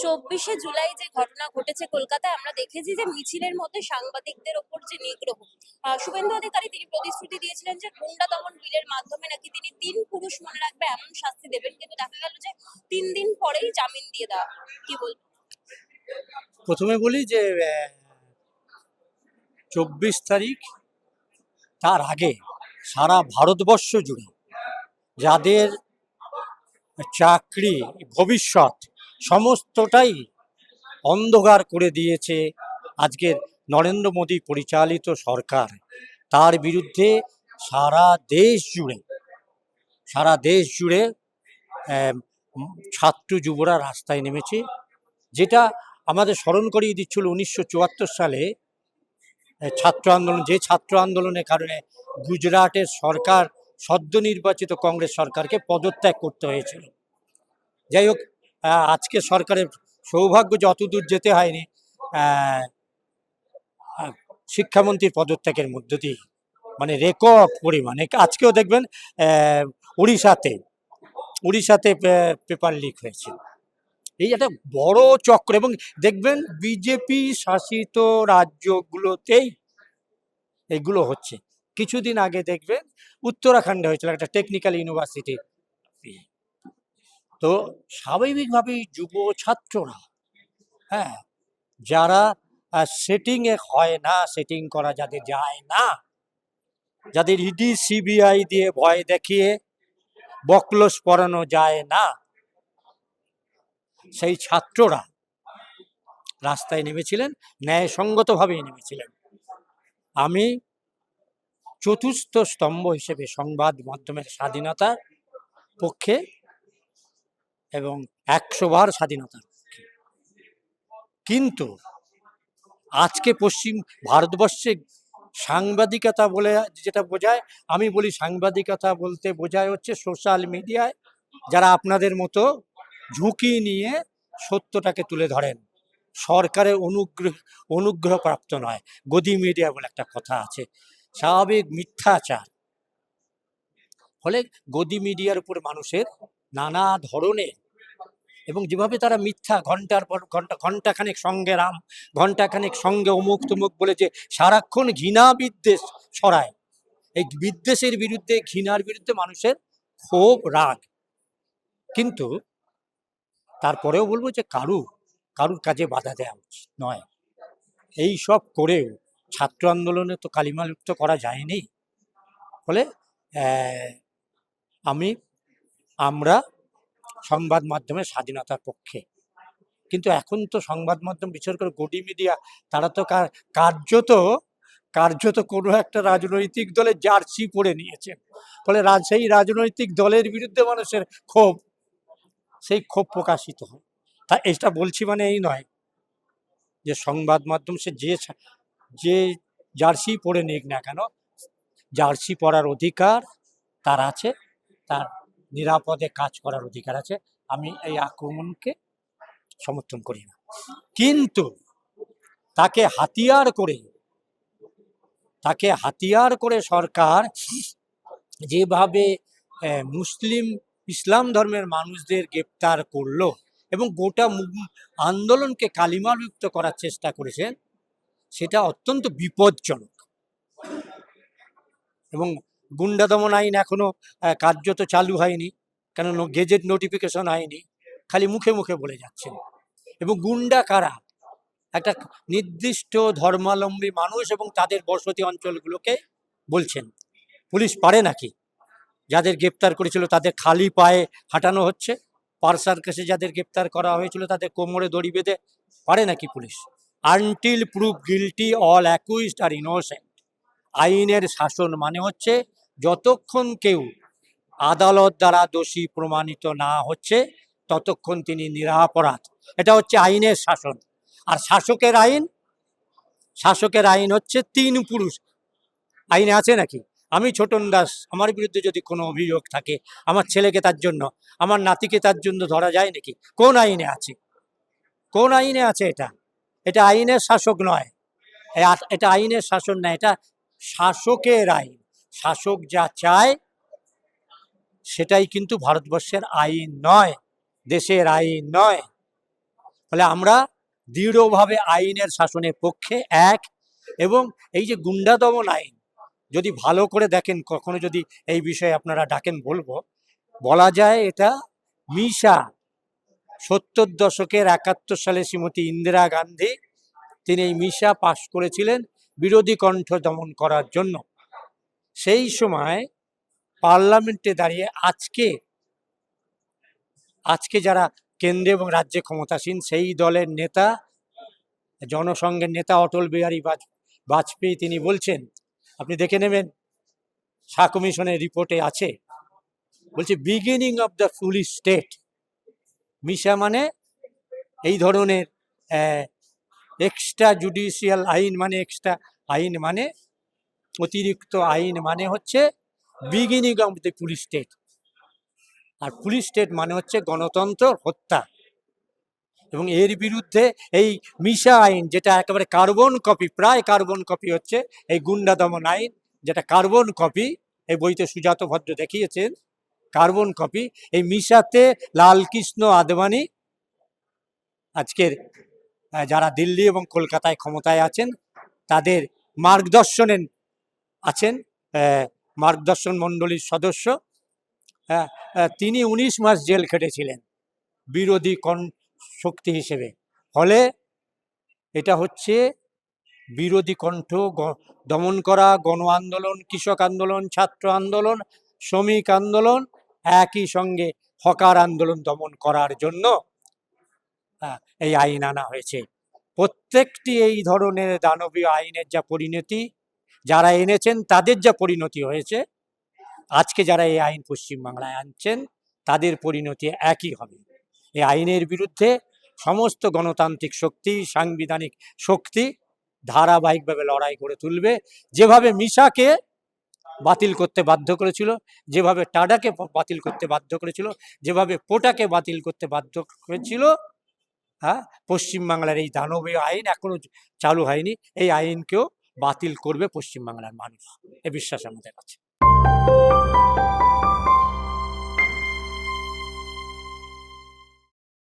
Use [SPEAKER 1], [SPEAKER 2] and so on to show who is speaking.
[SPEAKER 1] 24শে জুলাই যে ঘটনা ঘটেছে কলকাতায়, আমরা দেখেছি যে মিছিলের মধ্যে সাংবাদিকদের ওপর যে নিগ্রহ, শুভেন্দু অধিকারী তিনি প্রতিশ্রুতি দিয়েছিলেন যে গুন্ডা দমন বিলের মাধ্যমে নাকি তিনি 3 পুরুষ মনে রাখবে এমন শাস্তি দেবেন, কিন্তু দেখা গেল যে 3 দিন পরেই জামিন দিয়ে দেওয়া হলো। কি বলবো?
[SPEAKER 2] প্রথমে বলি যে 24 তারিখ তার আগে সারা ভারতবর্ষ জুড়ে যাদের চাকরি ভবিষ্যৎ সমস্তটাই অন্ধকার করে দিয়েছে আজকের নরেন্দ্র মোদী পরিচালিত সরকার, তার বিরুদ্ধে সারা দেশ জুড়ে ছাত্র যুবরা রাস্তায় নেমেছে। যেটা আমাদের স্মরণ করিয়ে দিচ্ছিল 1974 সালে ছাত্র আন্দোলনের কারণে গুজরাটের সরকার সদ্য নির্বাচিত কংগ্রেস সরকারকে পদত্যাগ করতে হয়েছিল। যাই হোক, আজকে সরকারের সৌভাগ্য যে অতদূর যেতে হয়নি, শিক্ষামন্ত্রীর পদত্যাগের মধ্য দিয়ে, মানে রেকর্ড পরিমাণে আজকেও দেখবেন উড়িষ্যাতে পেপার লিক হয়েছে। এই একটা বড় চক্র, এবং দেখবেন বিজেপি শাসিত রাজ্যগুলোতেই এগুলো হচ্ছে। কিছুদিন আগে দেখবেন উত্তরাখণ্ডে হয়েছিল একটা টেকনিক্যাল ইউনিভার্সিটি। তো স্বাভাবিকভাবেই যুব ছাত্ররা, যারা সেটিংয়ে হয় না, সেটিং করা যাদের যায় না, যাদের ইডি সিবিআই দিয়ে ভয় দেখিয়ে বকলস পরানো যায় না, সেই ছাত্ররা রাস্তায় নেমেছিলেন, ন্যায়সঙ্গতভাবেই নেমেছিলেন। আমি চতুর্থ স্তম্ভ হিসেবে সংবাদ মাধ্যমের স্বাধীনতার পক্ষে এবং 100 বার স্বাধীনতার পক্ষে। কিন্তু আজকে পশ্চিম ভারতবর্ষে সাংবাদিকতা বলে যেটা বোঝায়, আমি বলি সাংবাদিকতা বলতে বোঝায় হচ্ছে সোশ্যাল মিডিয়ায় যারা আপনাদের মতো ঝুঁকি নিয়ে সত্যটাকে তুলে ধরেন, সরকারের অনুগ্রহপ্রাপ্ত নয়। গদি মিডিয়া বলে একটা কথা আছে, স্বাভাবিক মিথ্যাচার। ফলে গদি মিডিয়ার উপর মানুষের নানা ধরনের, এবং যেভাবে তারা মিথ্যা ঘন্টার পর ঘন্টাখানেক সঙ্গে রাম, ঘন্টাখানেক সঙ্গে অমুক তমুক বলে যে সারাক্ষণ ঘৃণা বিদ্বেষ ছড়ায়, এই বিদ্বেষের বিরুদ্ধে, ঘৃণার বিরুদ্ধে মানুষের ক্ষোভ রাগ। কিন্তু তারপরেও বলবো যে কারুর কাজে বাধা দেওয়া উচিত নয়। এই সব করেও ছাত্র আন্দোলনে তো কালিমালিপ্ত করা যায়নি। ফলে আমরা সংবাদ মাধ্যমের স্বাধীনতার পক্ষে। কিন্তু এখন তো সংবাদ মাধ্যম, বিশেষ করে গদি মিডিয়া, তারা তো কার্যত কোনো একটা রাজনৈতিক দলের জার্সি পরে নিয়েছে। ফলে সেই রাজনৈতিক দলের বিরুদ্ধে মানুষের সেই ক্ষোভ প্রকাশিত হয়। তা এটা বলছি মানে এই নয় যে সংবাদ মাধ্যম সে যে জার্সি পরে নিক না কেন, জার্সি পরার অধিকার তার আছে, তার নিরাপদে কাজ করার অধিকার আছে। আমি এই আক্রমণকে সমর্থন করি না, কিন্তু তাকে হাতিয়ার করে সরকার যেভাবে ইসলাম ধর্মের মানুষদের গ্রেপ্তার করলো এবং গোটা আন্দোলনকে কালিমালিপ্ত করার চেষ্টা করেছেন, সেটা অত্যন্ত বিপজ্জনক। এবং গুন্ডা দমন আইন এখনো কার্যত চালু হয়নি, কেন গেজেট নোটিফিকেশন হয়নি, খালি মুখে মুখে বলে যাচ্ছেন। এবং গুন্ডা কারা? একটা নির্দিষ্ট ধর্মাবলম্বী মানুষ এবং তাদের বসতি অঞ্চলগুলোকে বলছেন। পুলিশ পারে নাকি? যাদের গ্রেপ্তার করেছিল তাদের খালি পায়ে হাঁটানো হচ্ছে, পার সার্কাসে যাদের গ্রেপ্তার করা হয়েছিল তাদের কোমরে দড়ি বেঁধে, পারে নাকি police? Until prove guilty all accused are innocent. আইনের শাসন মানে হচ্ছে যতক্ষণ কেউ আদালত দ্বারা দোষী প্রমাণিত না হচ্ছে ততক্ষণ তিনি নিরপরাধ। এটা হচ্ছে আইনের শাসন। আর শাসকের আইন হচ্ছে 3 পুরুষ। আইনে আছে নাকি? আমি ছোটন দাস, আমার বিরুদ্ধে যদি কোনো অভিযোগ থাকে, আমার ছেলেকে তার জন্য, আমার নাতিকে তার জন্য ধরা যায় নাকি? কোন আইনে আছে? এটা আইনের শাসক নয়, এটা আইনের শাসন নয়, এটা শাসকের আইন। শাসক যা চায় সেটাই কিন্তু ভারতবর্ষের আইন নয়, দেশের আইন নয়। ফলে আমরা দৃঢ়ভাবে আইনের শাসনের পক্ষে এক। এবং এই যে গুন্ডা দমন আইন যদি ভালো করে দেখেন, কখনো যদি এই বিষয়ে আপনারা ডাকেন বলবো, বলা যায় এটা মিশা 70 দশকের 71 সালে শ্রীমতী ইন্দিরা গান্ধী তিনি এই মিশা পাশ করেছিলেন বিরোধী কণ্ঠ দমন করার জন্য। সেই সময় পার্লামেন্টে দাঁড়িয়ে আজকে যারা কেন্দ্রে এবং রাজ্যে ক্ষমতাসীন সেই দলের নেতা, জনসংঘের নেতা অটল বিহারী বাজপেয়ী তিনি বলছেন, আপনি দেখে নেবেন শাহ কমিশনের রিপোর্টে আছে, বলছে beginning of the foolish state. মিশা মানে এই ধরনের এক্সট্রা জুডিশিয়াল আইন, মানে এক্সট্রা আইন মানে অতিরিক্ত আইন, মানে হচ্ছে beginning of the police state. আর পুলিশ স্টেট মানে হচ্ছে গণতন্ত্র হত্যা। এবং এর বিরুদ্ধে এই মিশা আইন, যেটা একেবারে কার্বন কপি, প্রায় কার্বন কপি হচ্ছে এই গুন্ডা দমন আইন, যেটা কার্বন কপি, এই বইতে সুজাত ভদ্র দেখিয়েছেন কার্বন কপি। এই মিশাতে লালকৃষ্ণ আদবানি, আজকের যারা দিল্লি এবং কলকাতায় ক্ষমতায় আছেন তাদের মার্গদর্শনে আছেন, মার্গদর্শন মণ্ডলীর সদস্য, তিনি 19 মাস জেল খেটেছিলেন বিরোধী শক্তি হিসেবে। ফলে এটা হচ্ছে বিরোধী কণ্ঠ দমন করা, গণ আন্দোলন, কৃষক আন্দোলন, ছাত্র আন্দোলন, শ্রমিক আন্দোলন, একই সঙ্গে হকার আন্দোলন দমন করার জন্য এই আইন আনা হয়েছে। প্রত্যেকটি এই ধরনের দানবীয় আইনের যা পরিণতি, যারা এনেছেন তাদের যা পরিণতি হয়েছে, আজকে যারা এই আইন পশ্চিমবাংলায় আনছেন তাদের পরিণতি একই হবে। এই আইনের বিরুদ্ধে সমস্ত গণতান্ত্রিক শক্তি, সাংবিধানিক শক্তি ধারাবাহিকভাবে লড়াই করে তুলবে। যেভাবে মিশাকে বাতিল করতে বাধ্য করেছিল, যেভাবে টাডাকে বাতিল করতে বাধ্য করেছিল, যেভাবে পোটাকে বাতিল করতে বাধ্য করেছিল, পশ্চিমবাংলার এই দানবীয় আইন এখনো চালু হয়নি, এই আইনকেও বাতিল করবে পশ্চিমবাংলার মানুষ, এ বিশ্বাস আমাদের আছে।